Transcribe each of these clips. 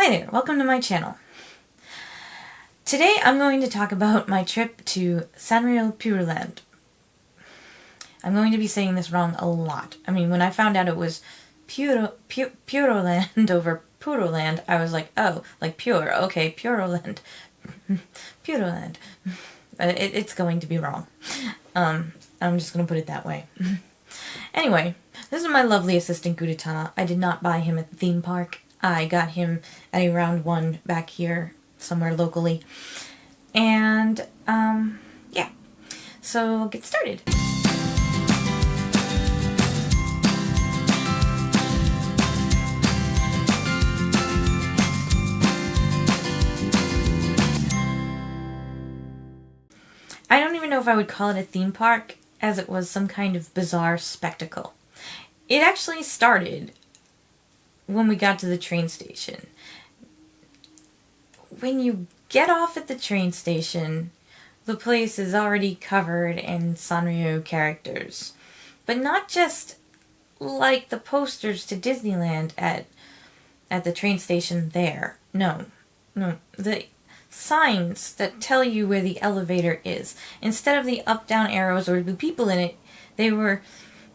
Hi there, welcome to my channel. Today I'm going to talk about my trip to Sanrio Puroland. I'm going to be saying this wrong a lot. I mean, when I found out it was Puroland over Puroland, I was like, oh, like pure, okay, Puroland. Puroland. It's going to be wrong. I'm just going to put it that way. Anyway, this is my lovely assistant Gudetama. I did not buy him at the theme park. I got him at a round one back here somewhere locally. And, yeah. So, we'll get started. I don't even know if I would call it a theme park, as it was some kind of bizarre spectacle. It actually started when we got to the train station. When you get off at the train station, the place is already covered in Sanrio characters. But not just like the posters to Disneyland at the train station there. No. The signs that tell you where the elevator is. Instead of the up-down arrows or the people in it, they were,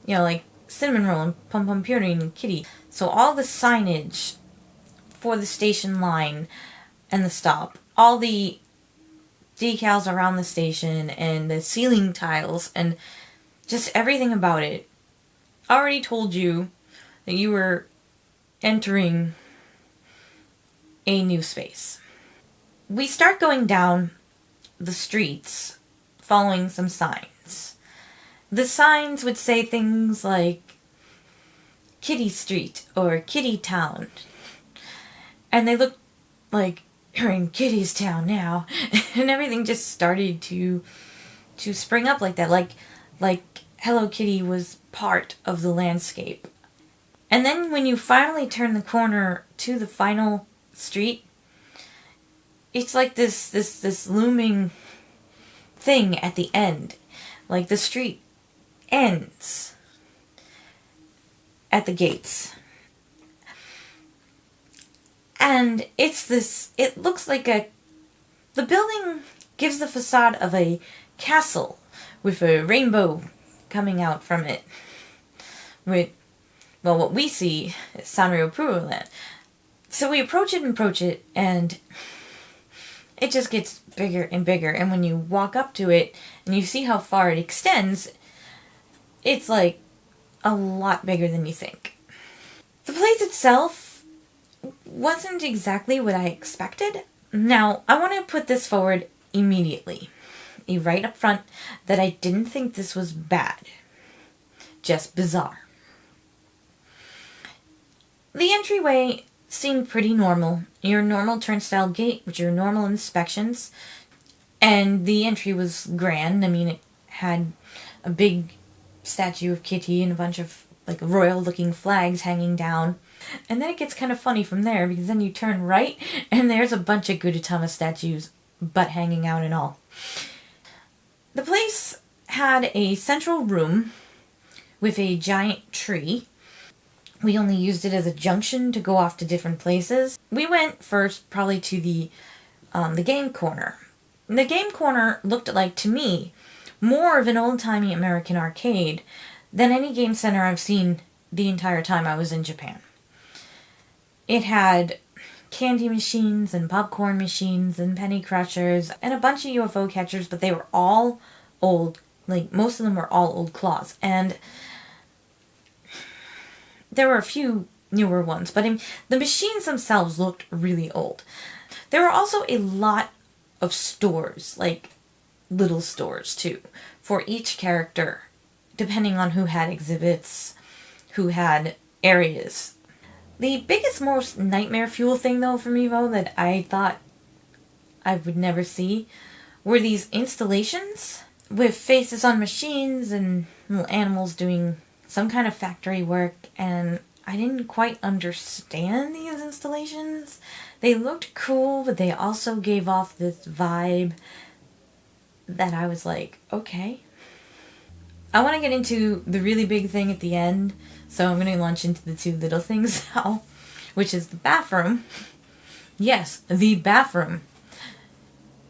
like Cinnamon Roll and Pum Pum Purine and Kitty. So all the signage for the station line and the stop, all the decals around the station and the ceiling tiles and just everything about it already told you that you were entering a new space. We start going down the streets following some signs. The signs would say things like Kitty Street or Kitty Town. And they looked like you're in Kitty's Town now. And everything just started to spring up like that. Like Hello Kitty was part of the landscape. And then when you finally turn the corner to the final street, it's like this looming thing at the end. Like the street ends at the gates. And it looks like the building gives the facade of a castle with a rainbow coming out from it. What we see is Sanrio Puroland. So we approach it, and it just gets bigger and bigger. And when you walk up to it, and you see how far it extends, it's like a lot bigger than you think. The place itself wasn't exactly what I expected. Now, I want to put this forward immediately. Right up front, that I didn't think this was bad. Just bizarre. The entryway seemed pretty normal. Your normal turnstile gate with your normal inspections. And the entry was grand. I mean, it had a big statue of Kitty and a bunch of royal looking flags hanging down. And then it gets kind of funny from there, because then you turn right and there's a bunch of Gudetama statues, butt hanging out and all. The place had a central room with a giant tree. We only used it as a junction to go off to different places. We went first probably to the game corner. The game corner looked like, to me, more of an old-timey American arcade than any game center I've seen the entire time I was in Japan. It had candy machines and popcorn machines and penny crushers and a bunch of UFO catchers, but they were all old. Most of them were all old claws. And there were a few newer ones, but the machines themselves looked really old. There were also a lot of stores, little stores too, for each character, depending on who had exhibits, who had areas. The biggest, most nightmare fuel thing, though, for me, that I thought I would never see, were these installations with faces on machines and little animals doing some kind of factory work, and I didn't quite understand these installations. They looked cool, but they also gave off this vibe that I was like, okay. I want to get into the really big thing at the end, so I'm going to launch into the two little things now, which is the bathroom. Yes, the bathroom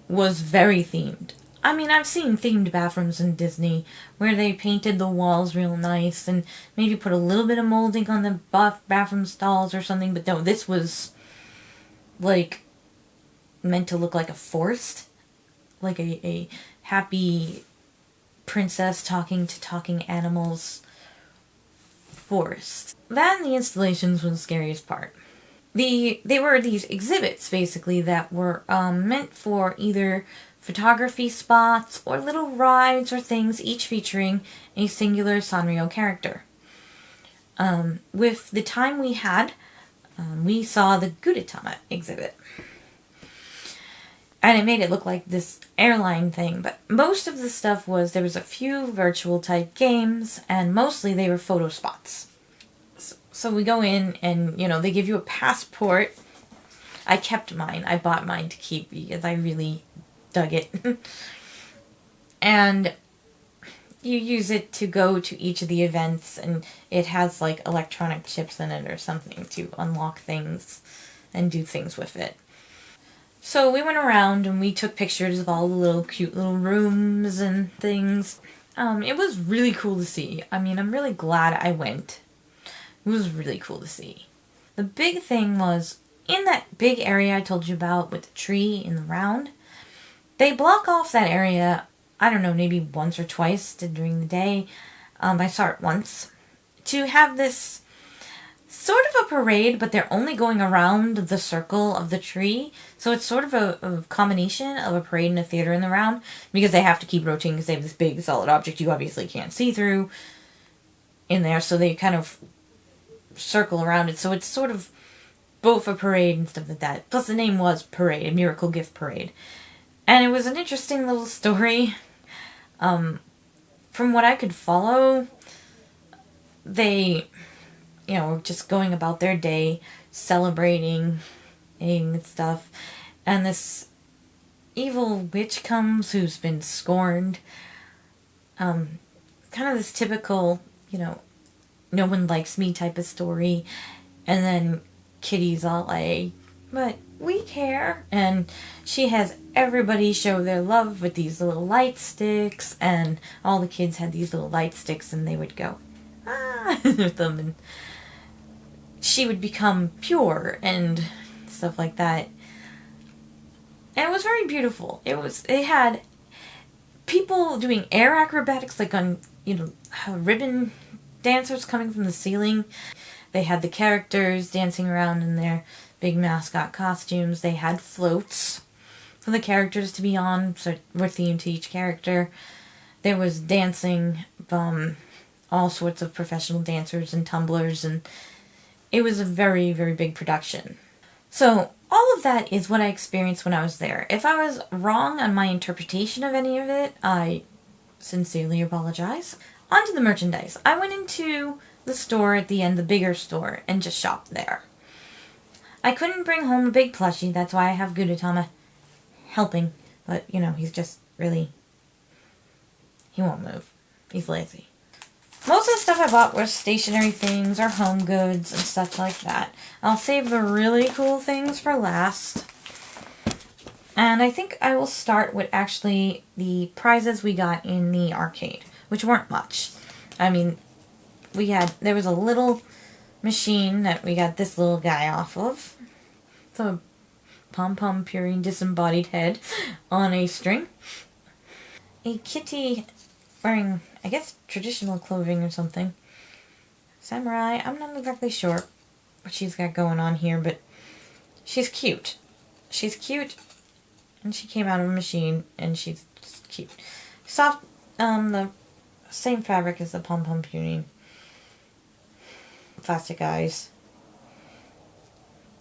was very themed. I mean, I've seen themed bathrooms in Disney where they painted the walls real nice and maybe put a little bit of molding on the bathroom stalls or something, but no, this was like meant to look like a forest, like a happy princess talking to talking animals forest. That and the installations was the scariest part. They were these exhibits basically that were meant for either photography spots or little rides or things, each featuring a singular Sanrio character. With the time we had, we saw the Gudetama exhibit. And it made it look like this airline thing, but most of the stuff was, there was a few virtual type games, and mostly they were photo spots. So we go in and, they give you a passport. I kept mine. I bought mine to keep because I really dug it. And you use it to go to each of the events, and it has like electronic chips in it or something to unlock things and do things with it. So we went around and we took pictures of all the little cute little rooms and things. It was really cool to see. I mean, I'm really glad I went. It was really cool to see. The big thing was, in that big area I told you about with the tree in the round, they block off that area, I don't know, maybe once or twice during the day. I saw it once. To have this sort of a parade, but they're only going around the circle of the tree. So it's sort of a combination of a parade and a theater in the round, because they have to keep rotating because they have this big solid object you obviously can't see through in there. So they kind of circle around it. So it's sort of both a parade and stuff like that. Plus the name was Parade, a Miracle Gift Parade. And it was an interesting little story. From what I could follow, they were just going about their day, celebrating and stuff. And this evil witch comes who's been scorned. Kind of this typical, no one likes me type of story. And then Kitty's all like, but we care. And she has everybody show their love with these little light sticks. And all the kids had these little light sticks, and they would go, ah, with them. And she would become pure and stuff like that. And it was very beautiful. It had people doing air acrobatics, like on, ribbon dancers coming from the ceiling. They had the characters dancing around in their big mascot costumes. They had floats for the characters to be on, so were themed to each character. There was dancing from all sorts of professional dancers and tumblers, and it was a very, very big production. So all of that is what I experienced when I was there. If I was wrong on my interpretation of any of it, I sincerely apologize. On to the merchandise. I went into the store at the end, the bigger store, and just shopped there. I couldn't bring home a big plushie, that's why I have Gudetama helping. But, he's just really, he won't move. He's lazy. Most of the stuff I bought was stationary things or home goods and stuff like that. I'll save the really cool things for last. And I think I will start with actually the prizes we got in the arcade, which weren't much. I mean, there was a little machine that we got this little guy off of. So a pom-pom purine disembodied head on a string. A kitty wearing, I guess, traditional clothing or something. Samurai, I'm not exactly sure what she's got going on here, but she's cute. She's cute, and she came out of a machine, and she's just cute. Soft, the same fabric as the pom-pom purine. Plastic eyes.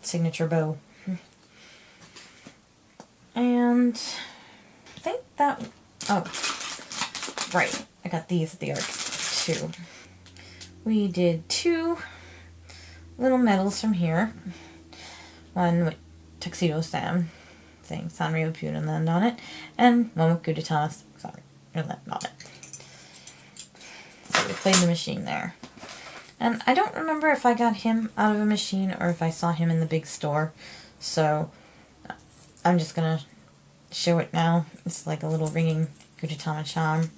Signature bow. And I think that, right, I got these at the arcade too. We did 2 little medals from here. One with Tuxedo Sam saying Sanrio Puroland on it, and one with Gudetama Puroland on it. So we played the machine there. And I don't remember if I got him out of a machine or if I saw him in the big store. So I'm just gonna show it now. It's like a little ringing Gudetama charm.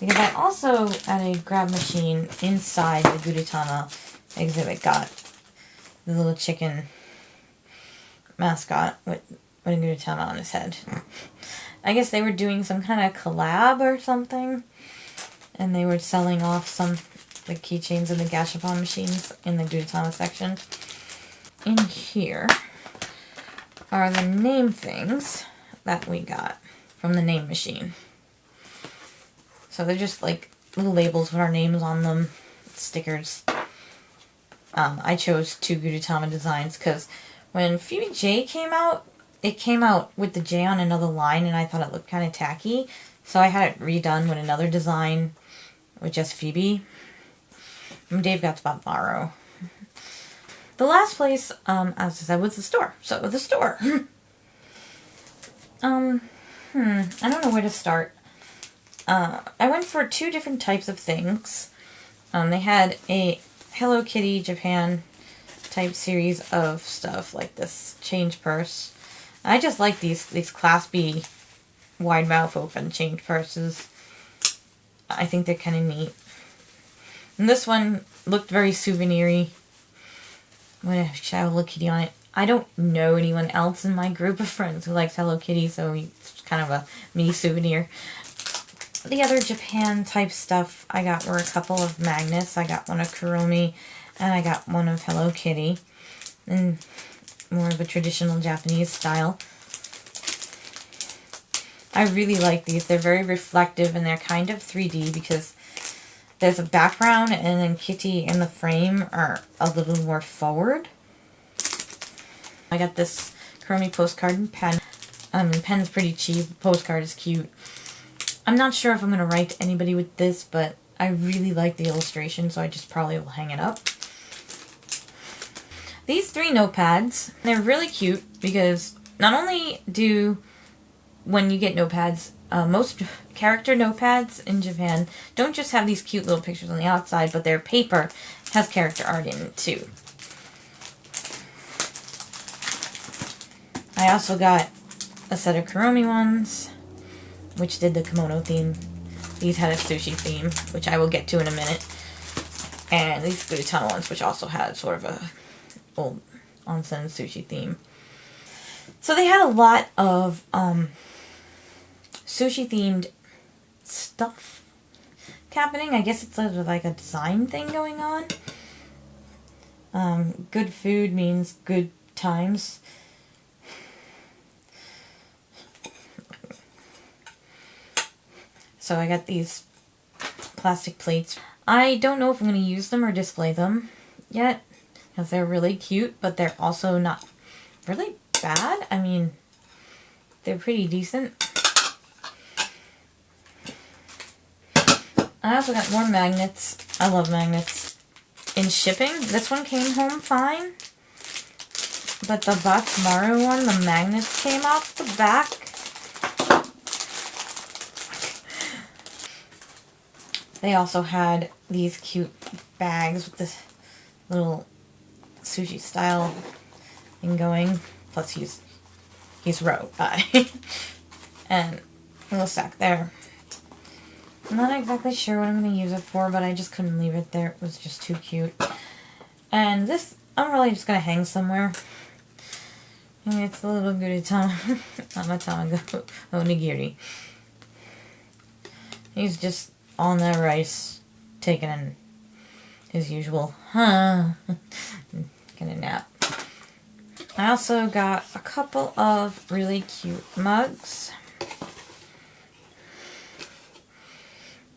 Because I also, at a grab machine inside the Gudetama exhibit, got the little chicken mascot with a Gudetama on his head. I guess they were doing some kind of collab or something, and they were selling off some the keychains and the gashapon machines in the Gudetama section. In here are the name things that we got from the name machine. So they're just like little labels with our names on them, stickers. I chose 2 Gudetama designs because when Phoebe J came out, it came out with the J on another line, and I thought it looked kind of tacky. So I had it redone with another design with just Phoebe. And Dave got to borrow. The last place, as I said, was the store. So the store. I don't know where to start. I went for 2 different types of things. They had a Hello Kitty Japan type series of stuff, like this change purse. I just like these Class B wide mouth open change purses. I think they're kind of neat. And this one looked very souvenir-y. With a Hello Kitty on it. I don't know anyone else in my group of friends who likes Hello Kitty, so it's kind of a mini souvenir. The other Japan type stuff I got were a couple of magnets. I got one of Kuromi, and I got one of Hello Kitty, in more of a traditional Japanese style. I really like these. They're very reflective, and they're kind of 3D because there's a background, and then Kitty and the frame are a little more forward. I got this Kuromi postcard and pen. The pen's pretty cheap. Postcard is cute. I'm not sure if I'm going to write to anybody with this, but I really like the illustration, so I just probably will hang it up. These 3 notepads, they're really cute because not only do, when you get notepads, most character notepads in Japan don't just have these cute little pictures on the outside, but their paper has character art in it too. I also got a set of Kuromi ones, which did the kimono theme. These had a sushi theme, which I will get to in a minute. And these Gudetama ones, which also had sort of a old onsen sushi theme. So they had a lot of sushi-themed stuff happening. I guess it's like a design thing going on. Good food means good times. So I got these plastic plates. I don't know if I'm going to use them or display them yet, because they're really cute, but they're also not really bad. I mean, they're pretty decent. I also got more magnets. I love magnets. In shipping, this one came home fine, but the Batsumaru one, the magnets came off the back. They also had these cute bags with this little sushi style thing going. Plus he's Ro. And a little sack there. I'm not exactly sure what I'm going to use it for, but I just couldn't leave it there. It was just too cute. And this, I'm really just going to hang somewhere. And it's a little Gudetama Amatamago Onigiri. He's just on that rice, taking in his usual, getting a nap. I also got a couple of really cute mugs.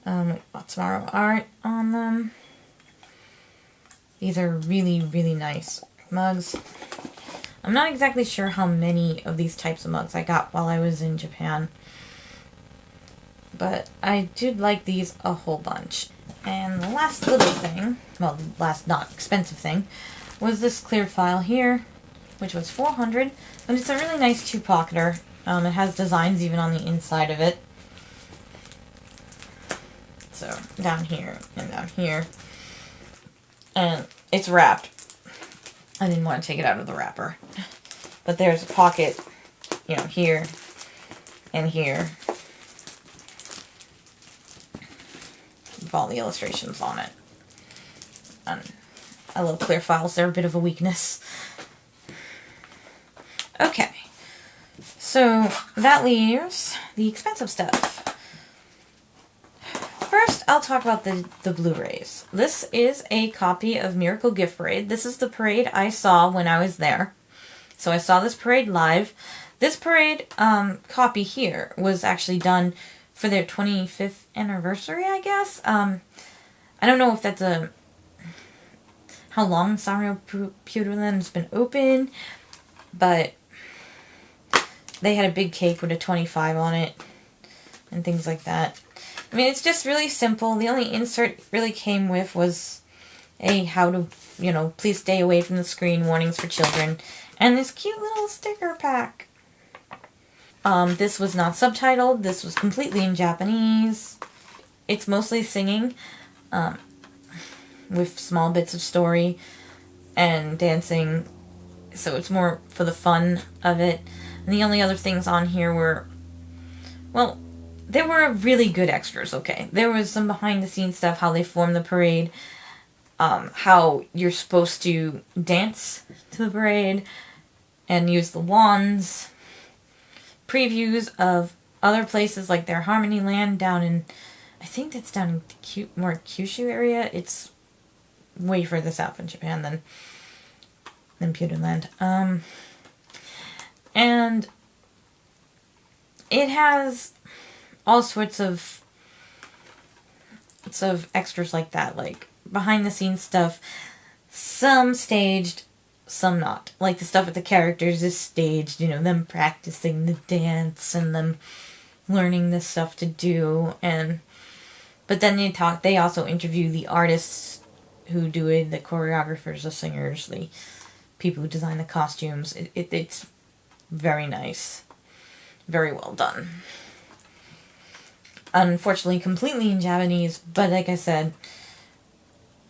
Batsumaru art on them. These are really, really nice mugs. I'm not exactly sure how many of these types of mugs I got while I was in Japan, but I did like these a whole bunch. And the last little thing, well, the last not expensive thing, was this clear file here, which was $400, but it's a really nice 2-pocketer. It has designs even on the inside of it. So, down here and down here. And it's wrapped. I didn't want to take it out of the wrapper. But there's a pocket, here and here with all the illustrations on it. I love clear files. They're a bit of a weakness. Okay. So that leaves the expensive stuff. First, I'll talk about the Blu-rays. This is a copy of Miracle Gift Parade. This is the parade I saw when I was there. So I saw this parade live. This parade copy here was actually done for their 25th anniversary, I guess. I don't know if that's how long Sanrio Puroland has been open, but they had a big cake with a 25 on it and things like that. I mean, it's just really simple. The only insert it really came with was a how to, please stay away from the screen, warnings for children, and this cute little sticker pack. This was not subtitled. This was completely in Japanese. It's mostly singing, with small bits of story and dancing, so it's more for the fun of it. And the only other things on here were, well, there were really good extras, okay. There was some behind-the-scenes stuff, how they form the parade, how you're supposed to dance to the parade and use the wands, previews of other places like their Harmony Land down in, I think that's down in more Kyushu area. It's way further south in Japan than Puroland. And it has all sorts of extras like that, like behind the scenes stuff, some staged, some not. Like the stuff with the characters is staged, them practicing the dance and them learning the stuff to do, but then they also interview the artists who do it, the choreographers, the singers, the people who design the costumes. It's very nice. Very well done. Unfortunately, completely in Japanese, but like I said,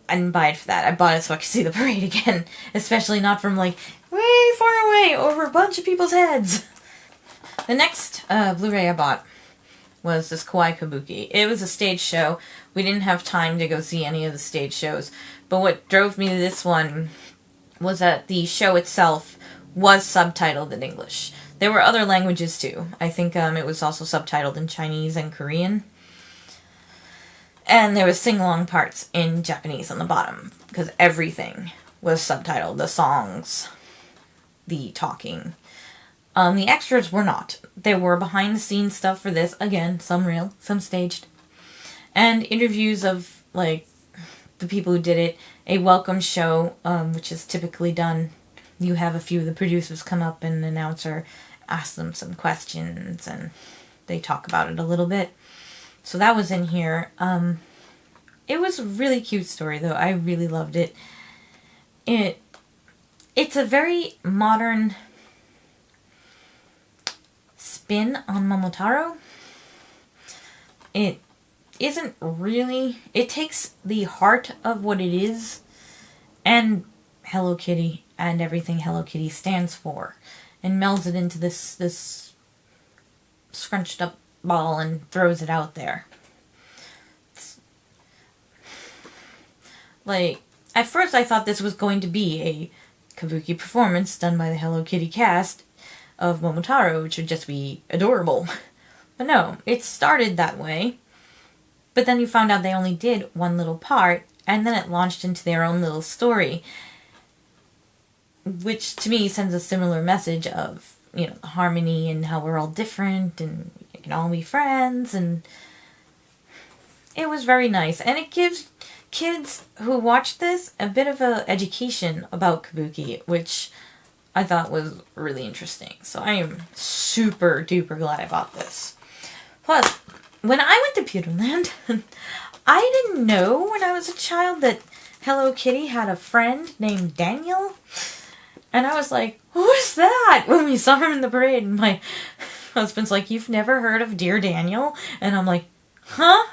I didn't buy it for that. I bought it so I could see the parade again. Especially not from, way far away, over a bunch of people's heads. The next Blu-ray I bought was this Kawaii Kabuki. It was a stage show. We didn't have time to go see any of the stage shows, but what drove me to this one was that the show itself was subtitled in English. There were other languages too. I think it was also subtitled in Chinese and Korean. And there was sing-along parts in Japanese on the bottom, because everything was subtitled. The songs, the talking. The extras were not. There were behind-the-scenes stuff for this. Again, some real, some staged. And interviews of, the people who did it. A welcome show, which is typically done. You have a few of the producers come up and an announcer ask them some questions, and they talk about it a little bit. So that was in here. It was a really cute story, though. I really loved it. It's a very modern spin on Momotaro. It isn't really... It takes the heart of what it is and Hello Kitty and everything Hello Kitty stands for and melds it into this scrunched up ball and throws it out there. At first I thought this was going to be a kabuki performance done by the Hello Kitty cast of Momotaro, which would just be adorable. But no, it started that way. But then you found out they only did one little part, and then it launched into their own little story, which to me sends a similar message of, harmony and how we're all different and we can all be friends, and it was very nice. And it gives kids who watch this a bit of an education about kabuki, which I thought was really interesting. So I am super duper glad I bought this. Plus, when I went to Puroland, I didn't know when I was a child that Hello Kitty had a friend named Daniel. And I was like, who's that? When we saw him in the parade, and my husband's like, you've never heard of Dear Daniel? And I'm like, huh?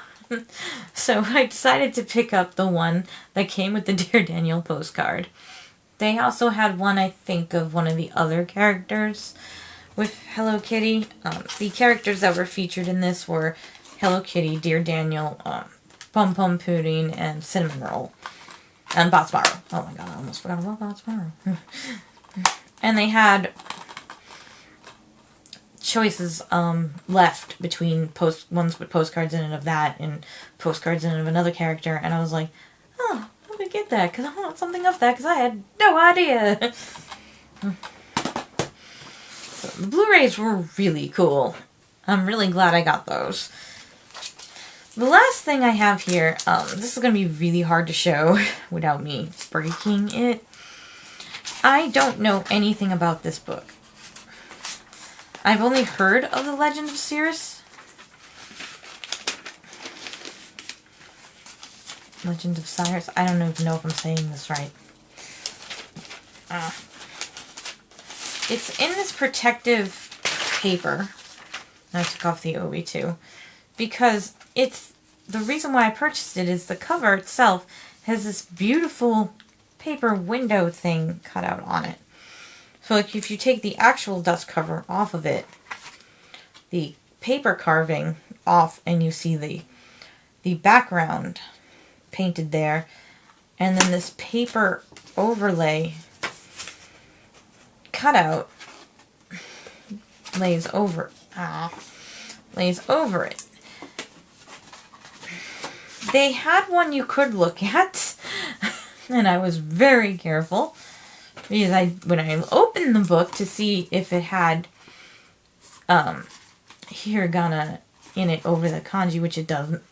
So I decided to pick up the one that came with the Dear Daniel postcard. They also had one, I think, of one of the other characters with Hello Kitty. The characters that were featured in this were Hello Kitty, Dear Daniel, Pum Pum Pudding, and Cinnamon Roll. And Botsmaro. Oh my god, I almost forgot about Botsmaro. And they had choices left between ones with postcards in it of that and postcards in it of another character. And I was like, oh, I'm gonna get that because I want something of that because I had no idea. So the Blu-rays were really cool. I'm really glad I got those. The last thing I have here, this is going to be really hard to show without me breaking it. I don't know anything about this book. I've only heard of the Legend of Cirrus. Legend of Cyrus. I don't even know if I'm saying this right. It's in this protective paper. I took off the obi too. Because it's, the reason why I purchased it is the cover itself has this beautiful paper window thing cut out on it. So like if you take the actual dust cover off of it, the paper carving off, and you see the background painted there, and then this paper overlay cutout lays over it. They had one you could look at, and I was very careful because when I opened the book to see if it had hiragana in it over the kanji, which it doesn't,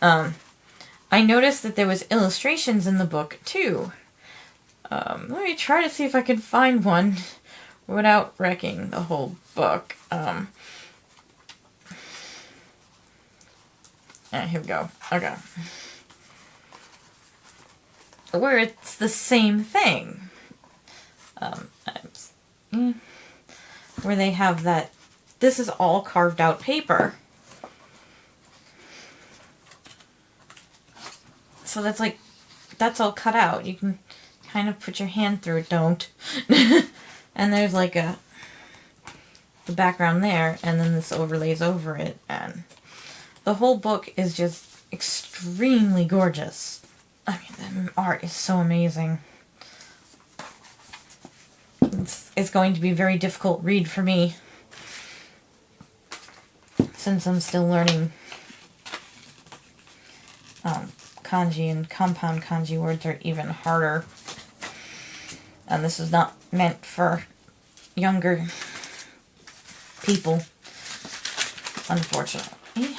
I noticed that there was illustrations in the book too. Let me try to see if I can find one without wrecking the whole book. Here we go. Okay. Where it's the same thing. Where they have that, this is all carved out paper. So that's like, that's all cut out. You can kind of put your hand through it, don't. And there's like the background there, and then this overlays over it, and the whole book is just extremely gorgeous. I mean, the art is so amazing. It's going to be a very difficult read for me, since I'm still learning kanji, and compound kanji words are even harder. And this is not meant for younger people, unfortunately.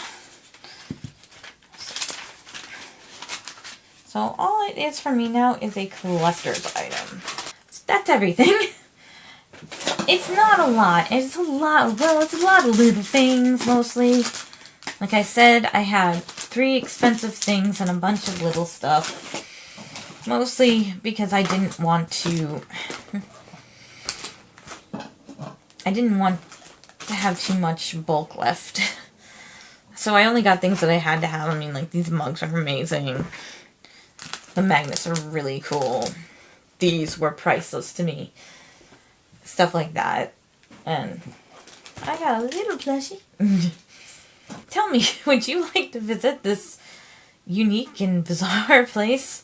So all it is for me now is a collector's item. So that's everything. It's not a lot. It's a lot. Well, it's a lot of little things, mostly. Like I said, I had 3 expensive things and a bunch of little stuff. Mostly because I didn't want to... I didn't want to have too much bulk left. So I only got things that I had to have. I mean, like, these mugs are amazing. The magnets are really cool. These were priceless to me. Stuff like that. And I got a little plushie. Tell me, would you like to visit this unique and bizarre place?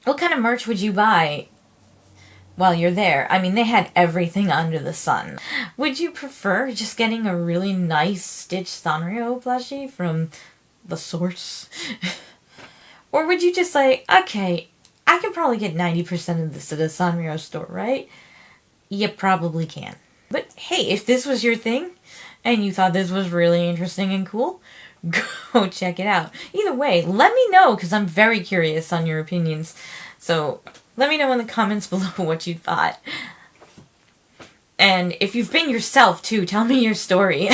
What kind of merch would you buy while you're there? I mean, they had everything under the sun. Would you prefer just getting a really nice stitched Sanrio plushie from the source? Or would you just say, okay, I could probably get 90% of this at a Sanrio store, right? You probably can. But hey, if this was your thing, and you thought this was really interesting and cool, go check it out. Either way, let me know, because I'm very curious on your opinions. So let me know in the comments below what you thought. And if you've been yourself, too, tell me your story.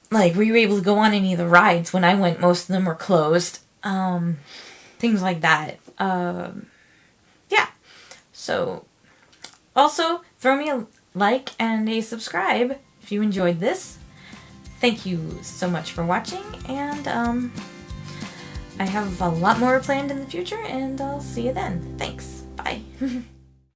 Like, were you able to go on any of the rides? When I went, most of them were closed. Things like that. Yeah. So, also, throw me a like and a subscribe if you enjoyed this. Thank you so much for watching, and I have a lot more planned in the future, and I'll see you then. Thanks. Bye.